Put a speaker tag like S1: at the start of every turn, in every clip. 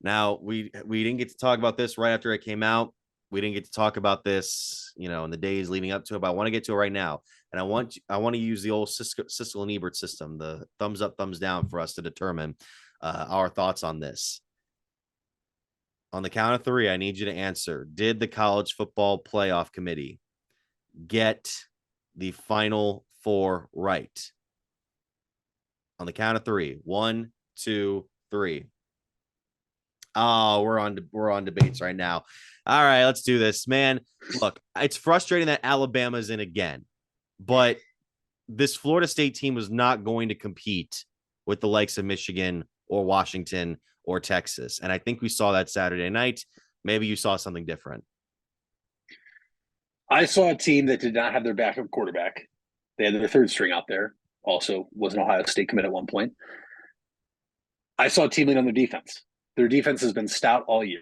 S1: Now we didn't get to talk about this right after it came out. We didn't get to talk about this, in the days leading up to it, but I want to get to it right now. And I want to use the old Siskel and Ebert system, the thumbs up, thumbs down, for us to determine our thoughts on this. On the count of three, I need you to answer. Did the College Football Playoff Committee get the Final Four right? On the count of three. One, two, three. Oh, we're on debates right now. All right, let's do this, man. Look, it's frustrating that Alabama's in again, but this Florida State team was not going to compete with the likes of Michigan or Washington or Texas, and I think we saw that Saturday night. Maybe you saw something different.
S2: I saw a team that did not have their backup quarterback. They had their third string out there. Also, was an Ohio State commit at one point. I saw a team lead on their defense. Their defense has been stout all year.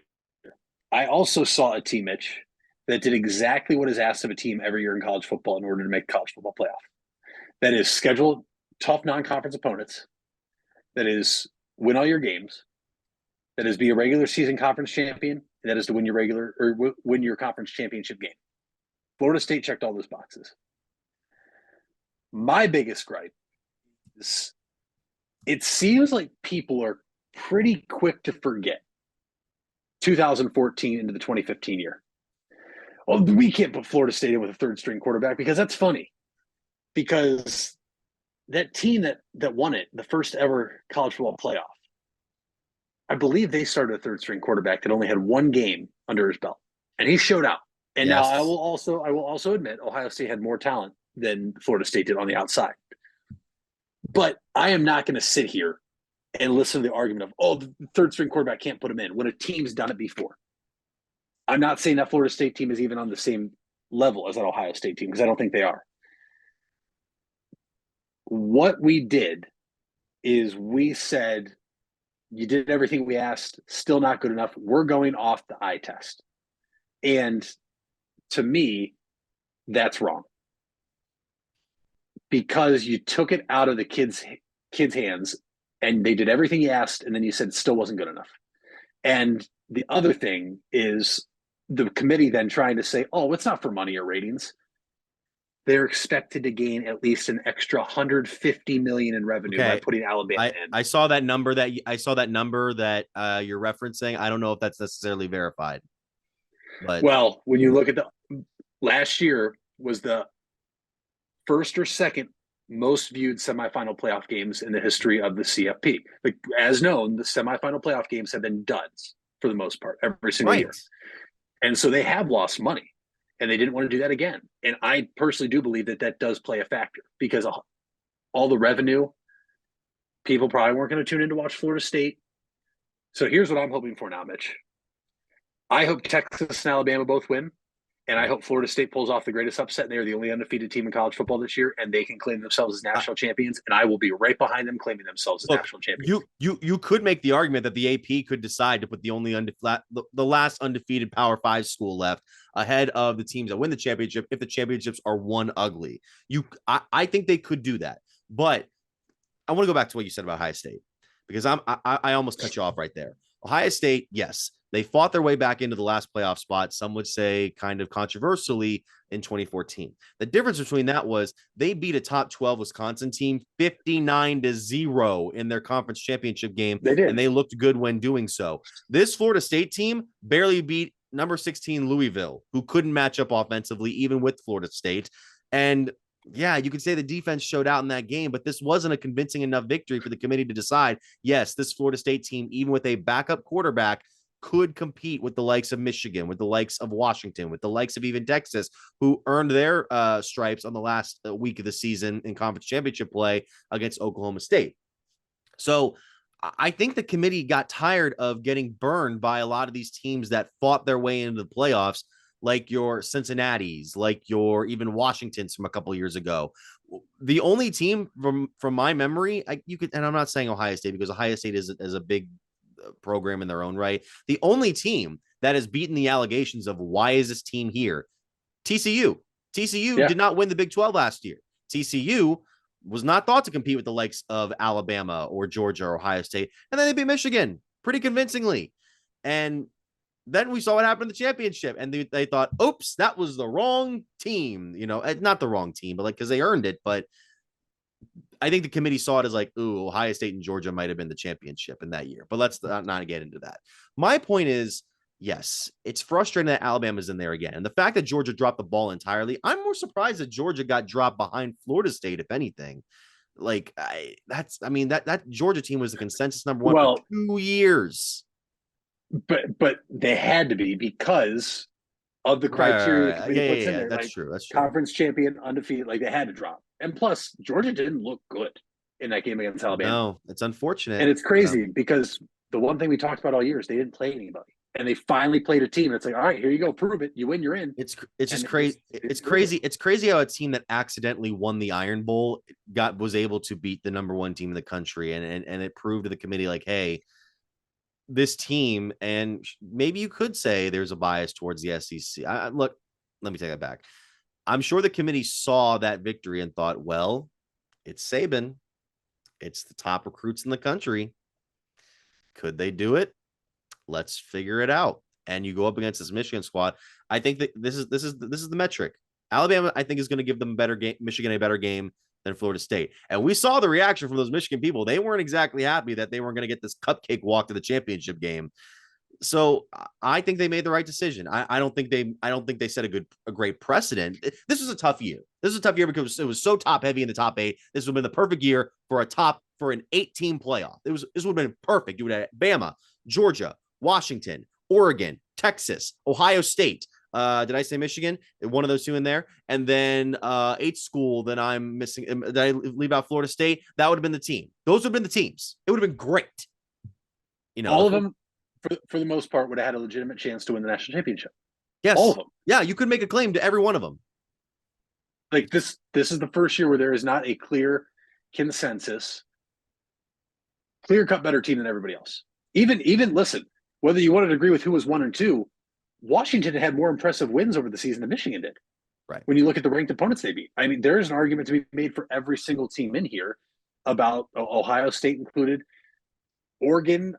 S2: I also saw a team, Mitch, that did exactly what is asked of a team every year in college football in order to make the college football playoff. That is schedule tough non-conference opponents. That is win all your games. That is be a regular season conference champion. And that is to win win your conference championship game. Florida State checked all those boxes. My biggest gripe is it seems like people are pretty quick to forget 2014 into the 2015 year. Well, we can't put Florida State in with a third string quarterback because that's funny. Because that team that won it, the first ever college football playoff, I believe they started a third string quarterback that only had one game under his belt, and he showed out. And now I
S1: Yes.
S2: will also admit Ohio State had more talent than Florida State did on the outside. But I am not going to sit here and listen to the argument of, oh, the third string quarterback can't put him in when a team's done it before. I'm not saying that Florida State team is even on the same level as that Ohio State team because I don't think they are. What we did is we said, you did everything we asked, still not good enough. We're going off the eye test. And to me, that's wrong. Because you took it out of the kids' hands and they did everything you asked, and then you said it still wasn't good enough. And the other thing is the committee then trying to say, oh, it's not for money or ratings. They're expected to gain at least an extra 150 million in revenue by
S1: Okay.
S2: putting Alabama
S1: I
S2: in.
S1: I saw that number that you're referencing. I don't know if that's necessarily verified, but
S2: Well, when you look at the last year was the first or second most viewed semifinal playoff games in the history of the CFP. Like, as known, the semifinal playoff games have been duds for the most part every single
S1: right.
S2: year. And so they have lost money and they didn't want to do that again. And I personally do believe that that does play a factor because all the revenue, people probably weren't going to tune in to watch Florida State. So here's what I'm hoping for now, Mitch. I hope Texas and Alabama both win. And I hope Florida State pulls off the greatest upset. They are the only undefeated team in college football this year, and they can claim themselves as national champions. And I will be right behind them claiming themselves as
S1: Look,
S2: national champions.
S1: you could make the argument that the AP could decide to put the last undefeated Power Five school left ahead of the teams that win the championship if the championships are won ugly. I think they could do that, but I want to go back to what you said about Ohio State because I almost cut you off right there. Ohio State, yes, they fought their way back into the last playoff spot. Some would say kind of controversially in 2014. The difference between that was they beat a top 12 Wisconsin team 59-0 in their conference championship game,
S2: They did.
S1: and they looked good when doing so. This Florida State team barely beat number 16 Louisville, who couldn't match up offensively even with Florida State. And yeah, you could say the defense showed out in that game, but this wasn't a convincing enough victory for the committee to decide, yes, this Florida State team, even with a backup quarterback, could compete with the likes of Michigan, with the likes of Washington, with the likes of even Texas, who earned their stripes on the last week of the season in conference championship play against Oklahoma State. So I think the committee got tired of getting burned by a lot of these teams that fought their way into the playoffs, like your Cincinnati's, like your even Washington's from a couple of years ago. The only team from my memory, you could, and I'm not saying Ohio State because Ohio State is a big program in their own right. The only team that has beaten the allegations of why is this team here, TCU. TCU
S2: Yeah.
S1: did not win the Big 12 last year. TCU was not thought to compete with the likes of Alabama or Georgia or Ohio State, and then they beat Michigan pretty convincingly. And then we saw what happened in the championship, and they thought, oops, that was the wrong team. Not the wrong team, but like, because they earned it. But I think the committee saw it as like, ooh, Ohio State and Georgia might have been the championship in that year. But let's not get into that. My point is, yes, it's frustrating that Alabama's in there again. And the fact that Georgia dropped the ball entirely, I'm more surprised that Georgia got dropped behind Florida State, if anything. Like, that Georgia team was the consensus number one for 2 years.
S2: But they had to be because of the criteria the committee puts in there.
S1: That's
S2: like,
S1: true. That's true.
S2: Conference champion, undefeated, like they had to drop. And plus, Georgia didn't look good in that game against Alabama.
S1: No, it's unfortunate.
S2: And it's crazy because the one thing we talked about all year is they didn't play anybody. And they finally played a team. And it's like, all right, here you go, prove it. You win, you're in.
S1: It's just crazy. It's crazy. It's crazy how a team that accidentally won the Iron Bowl was able to beat the number one team in the country, and it proved to the committee like, hey, this team, and maybe you could say there's a bias towards the SEC. Look, let me take that back. I'm sure the committee saw that victory and thought, well, it's Saban. It's the top recruits in the country. Could they do it? Let's figure it out. And you go up against this Michigan squad. I think that this is the metric. Alabama, I think, is going to give them a better game. Michigan a better game than Florida State. And we saw the reaction from those Michigan people. They weren't exactly happy that they weren't going to get this cupcake walk to the championship game. So I think they made the right decision. I don't think they set a great precedent. This was a tough year. This was a tough year because it was so top heavy in the top 8. This would have been the perfect year for an 8-team playoff. This would have been perfect. You would have Bama, Georgia, Washington, Oregon, Texas, Ohio State. Did I say Michigan? One of those two in there. And then 8th school that I'm missing. Did I leave out Florida State? That would have been the team. Those would have been the teams. It would have been great.
S2: All of them, for the most part, would have had a legitimate chance to win the national championship.
S1: Yes.
S2: All of them.
S1: Yeah, you could make a claim to every one of them.
S2: Like this is the first year where there is not a clear consensus, clear-cut better team than everybody else. Even listen, whether you wanted to agree with who was 1 and 2, Washington had more impressive wins over the season than Michigan did.
S1: Right.
S2: When you look at the ranked opponents they beat. I mean, there is an argument to be made for every single team in here about Ohio State included. Oregon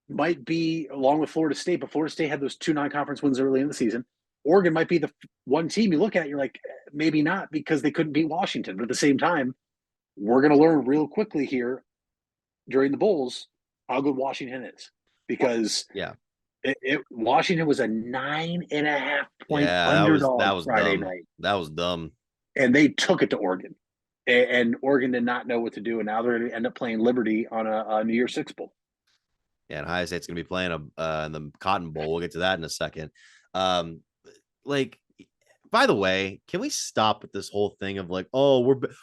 S2: might be along with Florida State, but Florida State had those 2 non-conference wins early in the season. Oregon might be the one team you look at, you're like, maybe not because they couldn't beat Washington. But at the same time, we're going to learn real quickly here during the Bowls how good Washington is. Because Washington was a 9.5 point underdog
S1: that was
S2: Friday
S1: dumb.
S2: night.
S1: That was dumb.
S2: And they took it to Oregon. And Oregon did not know what to do. And now they're going to end up playing Liberty on a New Year's Six Bowl.
S1: Yeah, and Ohio State's going to be playing in the Cotton Bowl. We'll get to that in a second. By the way, can we stop with this whole thing of like, oh,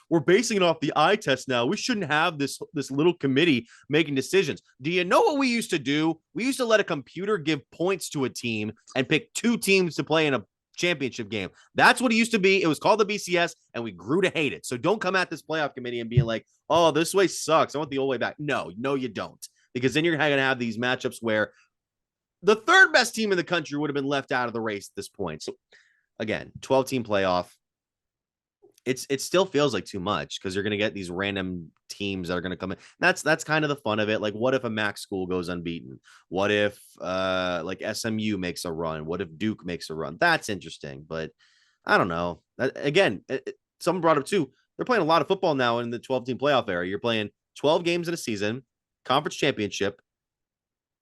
S1: we're basing it off the eye test now. We shouldn't have this little committee making decisions. Do you know what we used to do? We used to let a computer give points to a team and pick 2 teams to play in a championship game. That's what it used to be. It was called the BCS, and we grew to hate it. So don't come at this playoff committee and being like, oh, this way sucks. I want the old way back. No, you don't. Because then you're going to have these matchups where the 3rd best team in the country would have been left out of the race at this point. So again, 12-team playoff. It still feels like too much because you're going to get these random teams that are going to come in. That's kind of the fun of it. Like, what if a MAC school goes unbeaten? What if like SMU makes a run? What if Duke makes a run? That's interesting, but I don't know. Someone brought up too. They're playing a lot of football now in the 12-team playoff era. You're playing 12 games in a season, conference championship,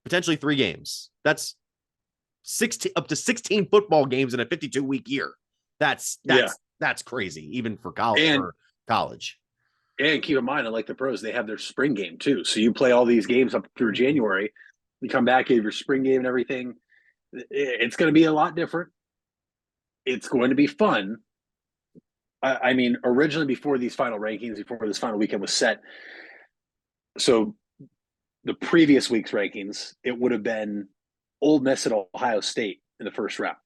S1: potentially 3 games. That's 16 up to 16 football games in a 52-week year. That's crazy, even for college.
S2: And keep in mind, unlike the pros, they have their spring game too. So you play all these games up through January. You come back, you have your spring game and everything. It's going to be a lot different. It's going to be fun. I mean, originally before these final rankings, before this final weekend was set, so the previous week's rankings, it would have been Ole Miss at Ohio State in the first round.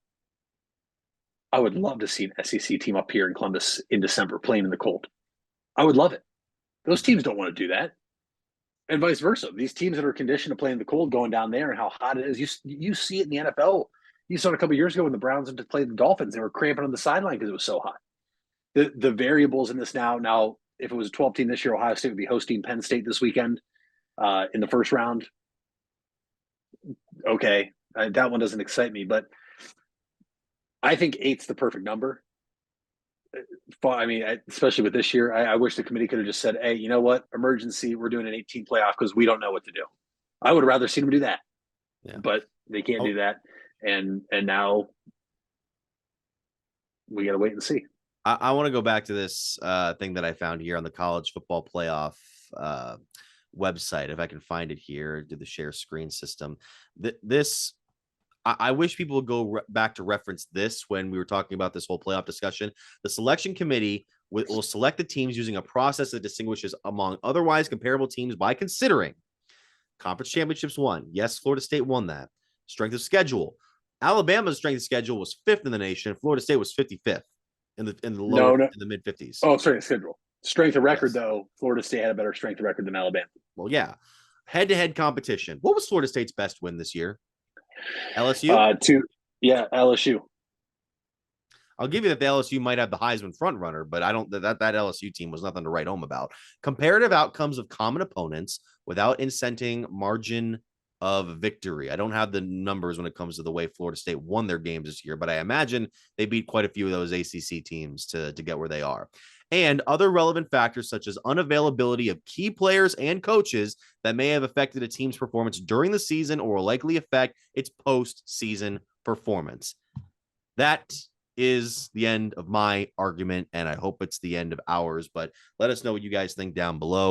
S2: I would love to see an SEC team up here in Columbus in December playing in the cold. I would love it. Those teams don't want to do that. And vice versa. These teams that are conditioned to play in the cold going down there and how hot it is, you see it in the NFL. You saw it a couple of years ago when the Browns had to play the Dolphins. They were cramping on the sideline because it was so hot. The variables in this now, if it was a 12 team this year, Ohio State would be hosting Penn State this weekend in the first round. okay, that one doesn't excite me, but I think eight's the perfect number. I mean, especially with this year, I wish the committee could have just said, "Hey, you know what? Emergency, we're doing an 18 playoff because we don't know what to do." I would have rather seen them do that,
S1: Yeah.
S2: but they can't
S1: Oh,
S2: do that, and now we got to wait and see.
S1: I want to go back to this thing that I found here on the college football playoff website. If I can find it here, do the share screen system. This I wish people would go back to reference this when we were talking about this whole playoff discussion. The selection committee will select the teams using a process that distinguishes among otherwise comparable teams by considering conference championships won. Yes, Florida State won that. Strength of schedule. Alabama's strength of schedule was 5th in the nation. Florida State was 55th in the lower in the mid 50s.
S2: Oh, sorry, schedule. Strength of record,
S1: Yes.
S2: Though, Florida State had a better strength of record than Alabama.
S1: Well, yeah. Head-to-head competition. What was Florida State's best win this year? LSU?
S2: LSU.
S1: I'll give you that the LSU might have the Heisman front runner, but I don't that LSU team was nothing to write home about. Comparative outcomes of common opponents without incenting margin of victory. I don't have the numbers when it comes to the way Florida State won their games this year, but I imagine they beat quite a few of those ACC teams to get where they are. And other relevant factors such as unavailability of key players and coaches that may have affected a team's performance during the season or will likely affect its postseason performance. That is the end of my argument, and I hope it's the end of ours. But let us know what you guys think down below.